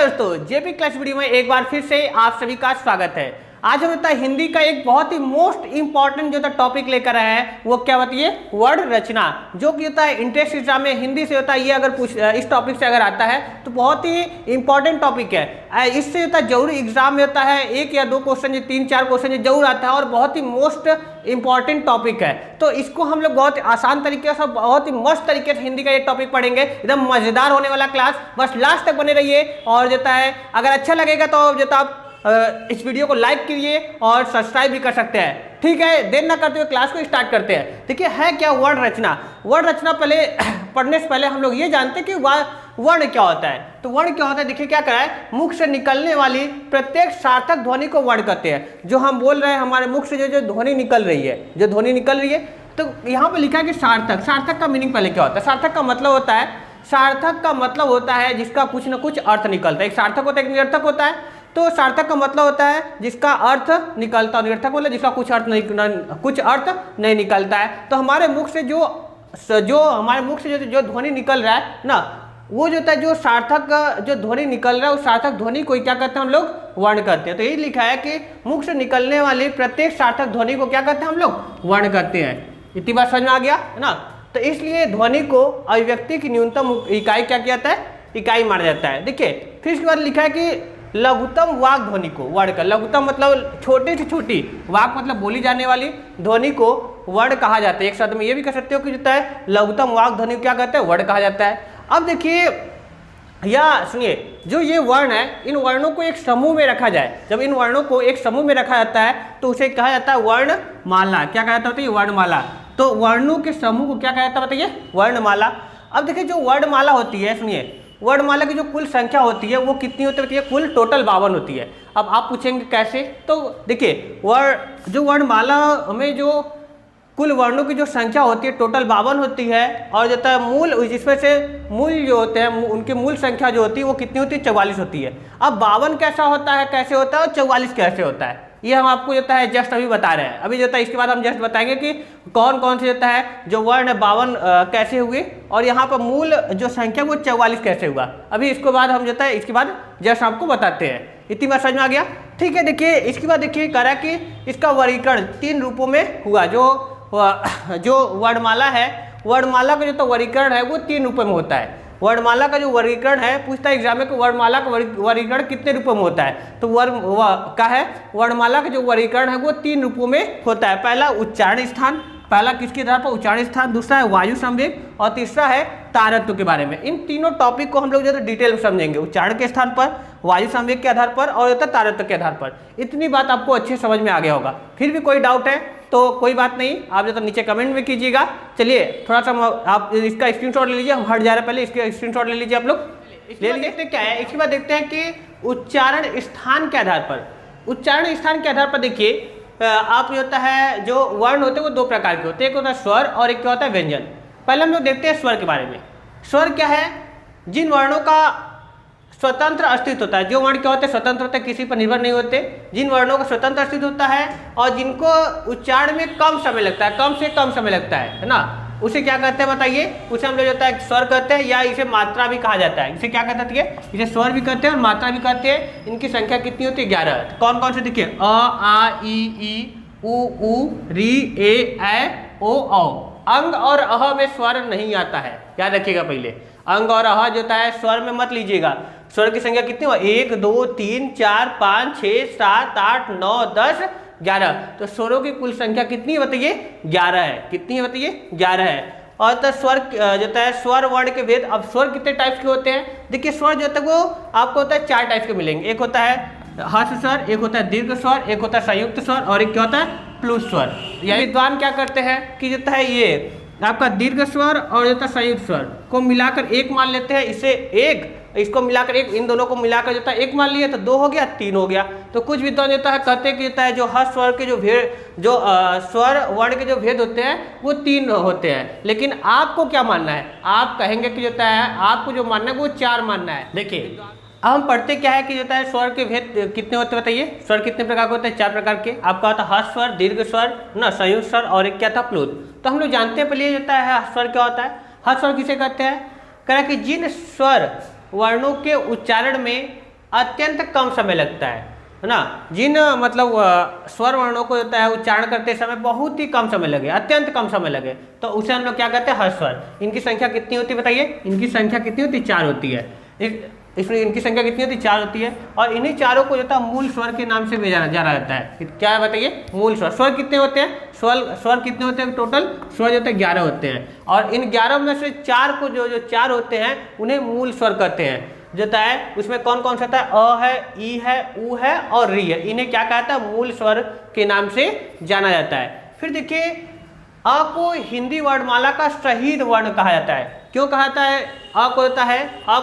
नमस्कार दोस्तों, JP class video में एक बार फिर से आप सभी का स्वागत है। आज हम होता है हिंदी का एक बहुत ही मोस्ट इंपॉर्टेंट जो टॉपिक लेकर आए हैं, वो क्या बताइए, वर्ड रचना, जो कि होता है इंट्रेंस एग्जाम में हिंदी से होता है। ये अगर इस टॉपिक से अगर आता है तो बहुत ही इंपॉर्टेंट टॉपिक है। इससे होता है जरूर एग्जाम में होता है एक या दो क्वेश्चन, 3-4 क्वेश्चन जरूर आता है और बहुत ही मोस्ट इंपॉर्टेंट टॉपिक है। तो इसको हम लोग बहुत आसान तरीके से, बहुत ही मस्त तरीके से हिंदी का ये टॉपिक पढ़ेंगे। एकदम मजेदार होने वाला क्लास, बस लास्ट तक बने रहिए। और जो है अगर अच्छा लगेगा तो जो आप इस वीडियो को लाइक कीजिए और सब्सक्राइब भी कर सकते हैं। ठीक है, देर ना करते हुए क्लास को स्टार्ट करते हैं। देखिए है क्या वर्ड रचना। वर्ड रचना पहले पढ़ने से पहले हम लोग ये जानते हैं कि वर्ण क्या होता है। तो वर्ण क्या होता है, देखिए क्या करा है, मुख से निकलने वाली प्रत्येक सार्थक ध्वनि को वर्ण कहते हैं। जो हम बोल रहे हैं, हमारे मुख से जो ध्वनि निकल रही है, जो ध्वनि निकल रही है, तो यहाँ पे लिखा है कि सार्थक। सार्थक का मीनिंग पहले क्या होता है? सार्थक का मतलब होता है, सार्थक का मतलब होता है जिसका कुछ न कुछ अर्थ निकलता है। एक सार्थक होता है, एक निरर्थक होता है। तो सार्थक का मतलब होता है जिसका अर्थ निकलता है, निरर्थक मतलब जिसका कुछ अर्थ नहीं निकलता है। तो हमारे मुख से जो ध्वनि निकल रहा है ना, वो जो होता है, जो सार्थक जो ध्वनि निकल रहा है, उस सार्थक ध्वनि को क्या कहते हैं हम लोग? वर्ण करते हैं। तो यही लिखा है कि मुख से निकलने वाली प्रत्येक सार्थक ध्वनि को क्या कहते हैं हम लोग? वर्ण करते हैं। इतनी बात समझ में आ गया है ना? तो इसलिए ध्वनि को अभिव्यक्ति की न्यूनतम इकाई क्या किया जाता है? इकाई माना जाता है। देखिए फिर इसके बाद लिखा है कि लघुतम वाक ध्वनि को वर्ण का, लघुतम मतलब छोटे से छोटी, वाक मतलब बोली जाने वाली, ध्वनि को वर्ण कहा जाता है। एक शब्द में ये भी कह सकते हो कि जो है लघुतम वाक ध्वनि को क्या कहते हैं? वर्ण कहा जाता है। अब देखिए या सुनिए, जो ये वर्ण है, इन वर्णों को एक समूह में रखा जाए। जब इन वर्णों को एक समूह में रखा जाता है तो उसे कहा जाता है वर्णमाला। क्या कहा जाता है? वर्णमाला। तो वर्णों के समूह को क्या कहा जाता है बताइए? वर्णमाला। अब देखिए जो वर्णमाला होती है, सुनिए, वर्णमाला की जो कुल संख्या होती है वो कितनी होती है? कुल टोटल 52 होती है। अब आप पूछेंगे कैसे? तो देखिए जो वर्णमाला में जो कुल वर्णों की जो संख्या होती है टोटल 52 होती है। और जो है मूल, जिसमें से मूल जो होते हैं उनकी मूल संख्या जो होती है वो कितनी होती है? 44 होती है। अब 52 कैसा होता है, कैसे होता है, और 44 कैसे होता है, ये हम आपको जो है जस्ट अभी बता रहे हैं। अभी जो है इसके बाद हम जस्ट बताएंगे कि कौन कौन से जो है जो वर्ण 52 कैसे हुए, और यहाँ पर मूल जो संख्या वो 44 कैसे हुआ। अभी इसके बाद हम जो है इसके बाद जस्ट आपको बताते हैं। इतनी बात समझ में आ गया? ठीक है। देखिए इसके बाद देखिए कह रहा है कि इसका वर्गीकरण 3 रूपों में हुआ। जो वर्णमाला है, वर्णमाला का जो वर्गीकरण है वो 3 रूपों में होता है। वर्णमाला का जो वर्गीकरण है, पूछता है एग्जाम में कि वर्णमाला का वर्गीकरण कितने रूपों में होता है? तो वर्णमाला का जो वर्गीकरण है वो 3 रूपों में होता है। पहला उच्चारण स्थान, पहला किसके आधार पर? उच्चारण स्थान। दूसरा है वायु संवेग, और तीसरा है तारत्व के बारे में। इन तीनों टॉपिक को हम लोग जो है डिटेल में समझेंगे, उच्चारण के स्थान पर, वायु संवेग के आधार पर, और तारत्व के आधार पर। इतनी बात आपको अच्छे समझ में आ गया होगा। फिर भी कोई डाउट है तो कोई बात नहीं, आप जो तो नीचे कमेंट में कीजिएगा। चलिए थोड़ा सा आप इसका स्क्रीनशॉट ले लीजिए, हम हट जा रहे हैं, पहले इसका स्क्रीनशॉट ले लीजिए आप लोग, ले लीजिए। क्या है इसके बाद देखते हैं कि उच्चारण स्थान के आधार पर, उच्चारण स्थान के आधार पर देखिए आप होता है जो वर्ण होते हैं वो 2 प्रकार के होते हैं। एक होता है स्वर और एक क्या होता है व्यंजन। पहले हम लोग देखते हैं स्वर के बारे में। स्वर क्या है? जिन वर्णों का स्वतंत्र अस्तित्व होता है। जो वर्ण क्या होते हैं? स्वतंत्र होते हैं, किसी पर निर्भर नहीं होते। जिन वर्णों का स्वतंत्र अस्तित्व होता है और जिनको उच्चारण में कम समय लगता है, कम से कम समय लगता है ना, उसे क्या कहते हैं बताइए? उसे हम लोग होता है स्वर कहते हैं, या इसे मात्रा भी कहा जाता है। इसे क्या कहते हैं? इसे स्वर भी कहते हैं और मात्रा भी कहते हैं। इनकी संख्या कितनी होती है? 11। कौन कौन से? देखिए अ, आ, ई, उ, री, ए, ओ, औ। अंग और अह में स्वर नहीं आता है, याद रखिएगा। पहले अंग और अह जो है स्वर में मत लीजिएगा। स्वर की संख्या कितनी हो? 1, 2, 3, 4, 5, 6, 7, 8, 9, 10, 11। तो स्वरों की कुल संख्या कितनी है बताइए? 11 है। कितनी है बताइए? 11 है। और तो स्वर जो है स्वर वर्ण के भेद। अब स्वर कितने टाइप्स के होते हैं? देखिए स्वर जो है वो आपको होता है 4 टाइप के मिलेंगे। एक होता है ह्रस्व स्वर, एक होता है दीर्घ स्वर, एक होता है संयुक्त स्वर, और एक क्या होता है? प्लुत स्वर। यह विद्वान क्या करते हैं कि जो है ये आपका दीर्घ स्वर और जो है संयुक्त स्वर को मिलाकर एक मान लेते हैं। इसे एक, इसको मिलाकर एक, इन दोनों को मिलाकर जो है 1 मान लिया तो 2 हो गया, 3 हो गया। तो कुछ विद्वान जो है कहते हैं कि जो ह्रस्व स्वर के जो स्वर वर्ण के जो भेद होते हैं वो 3 होते हैं। लेकिन आपको क्या मानना है? आप कहेंगे कि जो है आपको जो मानना है वो 4 मानना है। देखिए अब हम पढ़ते क्या है कि जो है स्वर के भेद कितने होते हैं बताइए? स्वर कितने प्रकार के होते हैं? 4 प्रकार के। आपका होता है ह्रस्व स्वर, दीर्घ स्वर ना, संयुक्त स्वर, और एक क्या था? प्लुत। तो हम लोग जानते हैं पहले जो है स्वर क्या होता है। ह्रस्व स्वर किसे कहते हैं? कह रहा है कि जिन स्वर वर्णों के उच्चारण में अत्यंत कम समय लगता है ना। जिन मतलब स्वर वर्णों को होता है उच्चारण करते समय बहुत ही कम समय लगे, अत्यंत कम समय लगे, तो उसे हम लोग क्या कहते हैं, हर्ष स्वर। इनकी संख्या कितनी होती है बताइए, इनकी संख्या कितनी होती है, 4 होती है। इसमें इनकी संख्या कितनी होती है, 4 होती है। और इन्हीं चारों को जो है मूल स्वर के नाम से भी जाना जाता है। क्या है बताइए, मूल स्वर। स्वर कितने होते हैं, स्वर कितने होते हैं टोटल, स्वर जो होते हैं 11 होते हैं। और इन 11 में से 4 को जो 4 होते हैं उन्हें मूल स्वर कहते हैं। जो होता है उसमें कौन कौन सा होता है, अ है, ई है, उ है और री है। इन्हें क्या कहता है, मूल स्वर के नाम से जाना जाता है। फिर देखिए, अ को हिंदी वर्णमाला का शहीद वर्ण कहा जाता है। क्यों कहा जाता है, अ को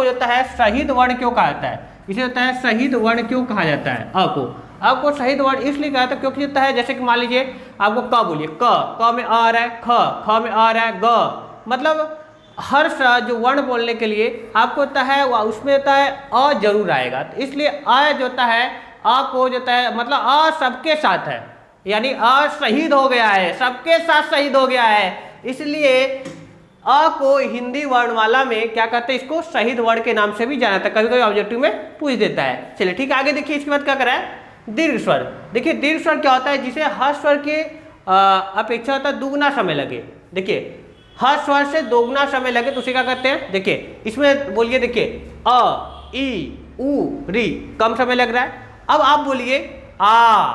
होता है शहीद वर्ण क्यों कहा जाता है, इसे होता है शहीद वर्ण क्यों कहा जाता है। अ को शहीद वर्ण इसलिए कहा जाता है क्योंकि होता है, जैसे कि मान लीजिए आपको क बोलिए, क में आ रहा है, ख में आ रहा है, ग, मतलब हर जो वर्ण बोलने के लिए आपको होता है वह उसमें होता है अ जरूर आएगा। तो इसलिए अ जो होता है, अ को जो होता है मतलब अ सबके साथ है, यानी अ शहीद हो गया है, सबके साथ शहीद हो गया है। इसलिए अ को हिंदी वर्णमाला में क्या कहते हैं, इसको शहीद वर्ण के नाम से भी जाना जाता है। कभी कभी ऑब्जेक्टिव में पूछ देता है। चलिए ठीक है, आगे देखिए इसके बाद क्या करा है, दीर्घ स्वर। देखिए दीर्घ स्वर क्या होता है, जिसे हर स्वर के अपेक्षा होता है दुगुना समय लगे। देखिए हर स्वर से दोगुना समय लगे तो उसे क्या कहते हैं, देखिए इसमें बोलिए, देखिए अ, ई, उ, री कम समय लग रहा है। अब आप बोलिए आ,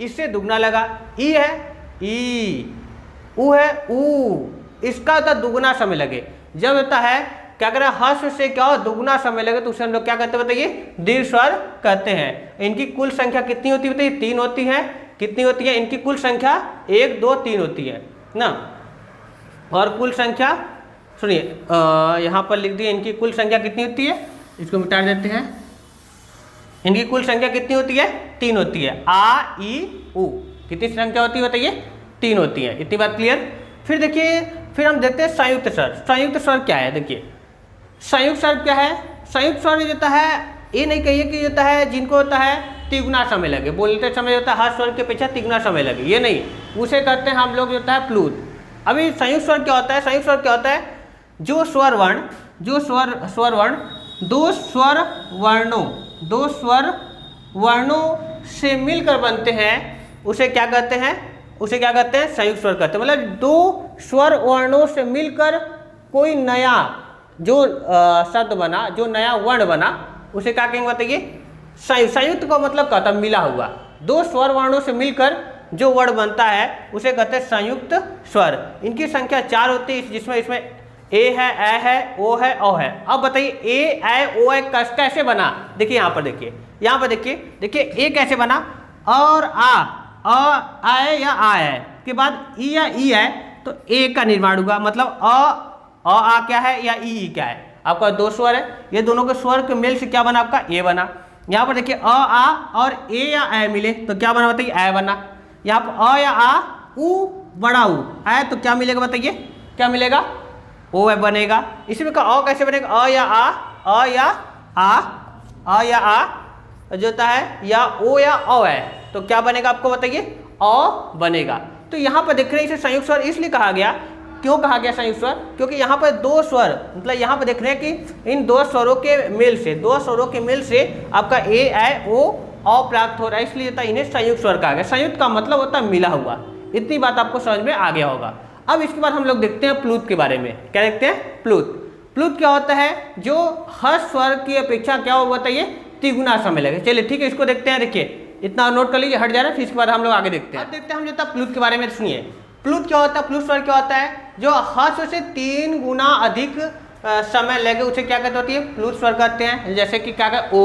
इससे दुगना लगा, ई है, ई, उ है, उ, इसका होता दुगुना समय लगे। जब होता है क्या करें, हर्ष से क्या हो, दुगुना समय लगे तो उसे हम लोग क्या कहते हैं बताइए, दीर्घ स्वर कहते हैं। इनकी कुल संख्या कितनी होती है बताइए, 3 होती है। कितनी होती है इनकी कुल संख्या, 1 2 3 होती है ना। और कुल संख्या सुनिए, यहाँ पर लिख दिए, इनकी कुल संख्या कितनी होती है, इसको मिटा देते हैं। इनकी कुल संख्या कितनी होती है, 3 होती है। आ, ई, उ कितनी संख्या होती है बताइए, 3 होती है। इतनी बात क्लियर। फिर देखिए, फिर हम देखते हैं संयुक्त स्वर। संयुक्त स्वर क्या है, देखिए संयुक्त स्वर क्या है, संयुक्त स्वर जो होता है, ये नहीं कहिए कि होता है जिनको होता है तिगुना समय लगे, बोलते समय होता है हर स्वर के पीछे तिगुना समय लगे, ये नहीं, उसे कहते हैं हम लोग जो होता है प्लूत। अभी संयुक्त स्वर क्या होता है, संयुक्त स्वर क्या होता है, जो स्वर वर्ण दो स्वर वर्णों से मिलकर बनते हैं, उसे क्या कहते हैं, संयुक्त स्वर कहते हैं। मतलब 2 स्वर वर्णों से मिलकर कोई नया जो शब्द बना, जो नया वर्ण बना, उसे क्या कहेंगे बताइए, संयुक्त का मतलब कहता है मिला हुआ। 2 स्वर वर्णों से मिलकर जो वर्ण बनता है उसे कहते हैं संयुक्त स्वर। इनकी संख्या 4 होती है, जिसमें इसमें ए है, ए है, ओ है, औ है। अब बताइए ए, ऐ, ओ, ऐ कैसे बना, देखिए यहाँ पर देखिए, देखिए ए कैसे बना, और आ या आ है के बाद ई या ई है, तो ए का निर्माण हुआ। मतलब आ क्या है या ई क्या है, आपका 2 स्वर है, ये दोनों के स्वर के मेल से क्या बना, आपका ए बना। यहाँ पर देखिए आ और ए या ऐ मिले तो क्या बना बताइए, ऐ बना। यहाँ पर अ या आ, उ बड़ा उ, ऐ तो क्या मिलेगा बताइए, क्या मिलेगा, ओ बनेगा। इसी में अ कैसे बनेगा, अ या आ जो होता है, या ओ या औ है, तो क्या बनेगा आपको बताइए, अ बनेगा। तो यहाँ पर देख रहे हैं इसे संयुक्त स्वर इसलिए कहा गया, क्यों कहा गया संयुक्त स्वर, क्योंकि यहाँ पर 2 स्वर, मतलब यहाँ पर देख रहे हैं कि इन 2 स्वरों के मेल से आपका ए, ऐ, ओ, औ प्राप्त हो रहा है, इसलिए इन्हें संयुक्त स्वर कहा गया। संयुक्त का मतलब होता है मिला हुआ। इतनी बात आपको समझ में आ गया होगा। अब इसके बाद हम लोग देखते हैं प्लूत के बारे में। क्या देखते हैं, प्लूत क्या होता है, जो हर स्वर की अपेक्षा क्या होगा बताइए, तिगुना समय लगे। चलिए ठीक है, इसको देखते हैं। देखिए इतना नोट कर लीजिए, हट जा रहा है, फिर इसके बाद हम लोग आगे देखते हैं। अब देखते हैं हम जो प्लूत के बारे में। सुनिए प्लूत क्या होता है, प्लूत स्वर क्या होता है, जो हर स्वर से 3 गुना अधिक समय लगे उसे क्या कहते होती है, प्लूत स्वर कहते हैं। जैसे कि क्या कहते,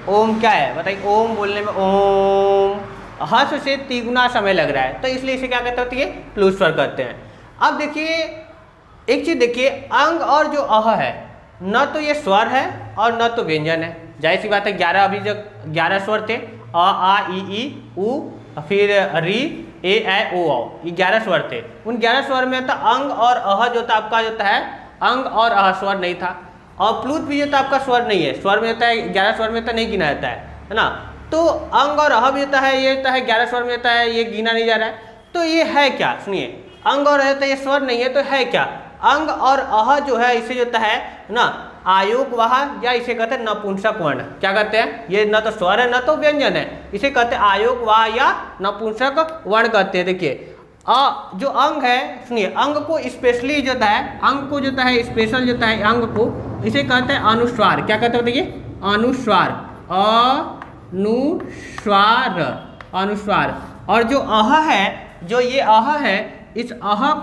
ओम क्या है बताइए, ओम बोलने में ओम हर्ष से 3 गुना समय लग रहा है, तो इसलिए इसे क्या कहते होती है, प्लूत स्वर कहते हैं। अब देखिए एक चीज देखिए, अंग और जो अह है, न तो ये स्वर है और न तो व्यंजन है। जाहिर सी बात है, 11 अभी जो 11 स्वर थे, अ, आ, ई, उ, फिर री, ए, ऐ, ओ, औ, ये 11 स्वर थे। उन 11 स्वर में था अंग और अह जो था आपका जो है, अंग और अह स्वर नहीं था। और प्लूत भी जो था आपका स्वर नहीं है, स्वर में होता है 11 स्वर में तो नहीं गिना जाता है ना। तो अंग और अह भी होता है, ये होता है 11 स्वर में होता है, ये गिना नहीं जा रहा है। तो ये है क्या, सुनिए, अंग और अह तो ये स्वर नहीं है, तो है क्या, अंग और अह जो है इसे जो है ना, आयोगवाह या इसे कहते हैं नपुंसक वर्ण। क्या कहते हैं? ये न तो स्वर है न तो व्यंजन है, इसे कहते हैं आयोगवाह या नपुंसक वर्ण कहते हैं। देखिए जो अंग है, सुनिए, अंग को स्पेशली जो है, अंग को जो है स्पेशल जो है अंग को इसे कहते हैं अनुस्वार। क्या कहते हैं बताइए? अनुस्वार, अनुस्वार, अनुस्वार। और जो अह है, जो ये अह है, इस अह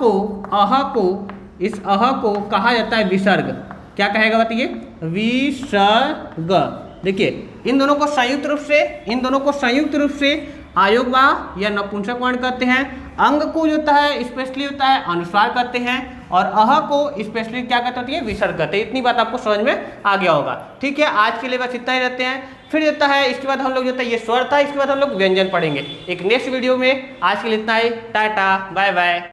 को कहा जाता है विसर्ग। क्या कहेगा बताइए? विसर्ग। देखिए इन दोनों को संयुक्त रूप से आयोगवाह या नपुंसक वर्ण कहते हैं। अंग को जो होता है स्पेशली होता है अनुस्वार कहते हैं, और अह को स्पेशली क्या कहते हैं? विसर्ग कहते हैं। इतनी बात आपको समझ में आ गया होगा। ठीक है, आज के लिए बस इतना ही रहते हैं। फिर होता है इसके बाद हम लोग जो होता है ये स्वर था, इसके बाद हम लोग व्यंजन पढ़ेंगे एक नेक्स्ट वीडियो में। आज के लिए इतना ही, टाटा बाय बाय।